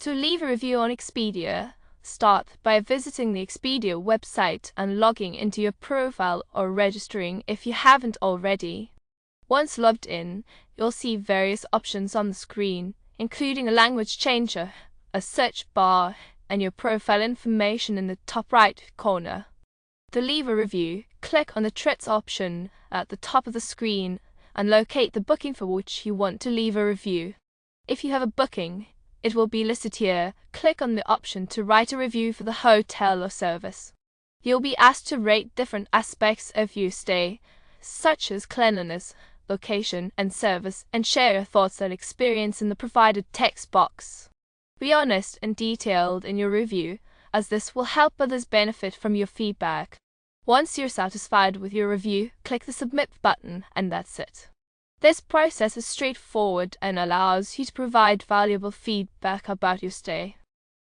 To leave a review on Expedia, start by visiting the Expedia website and logging into your profile or registering if you haven't already. Once logged in, you'll see various options on the screen, including a language changer, a search bar, and your profile information in the top right corner. To leave a review, click on the threads option at the top of the screen and locate the booking for which you want to leave a review. If you have a booking, it will be listed here. Click on the option to write a review for the hotel or service. You'll be asked to rate different aspects of your stay, such as cleanliness, location, and service, and share your thoughts and experience in the provided text box. Be honest and detailed in your review, as this will help others benefit from your feedback. Once you're satisfied with your review, click the Submit button, and that's it. This process is straightforward and allows you to provide valuable feedback about your stay.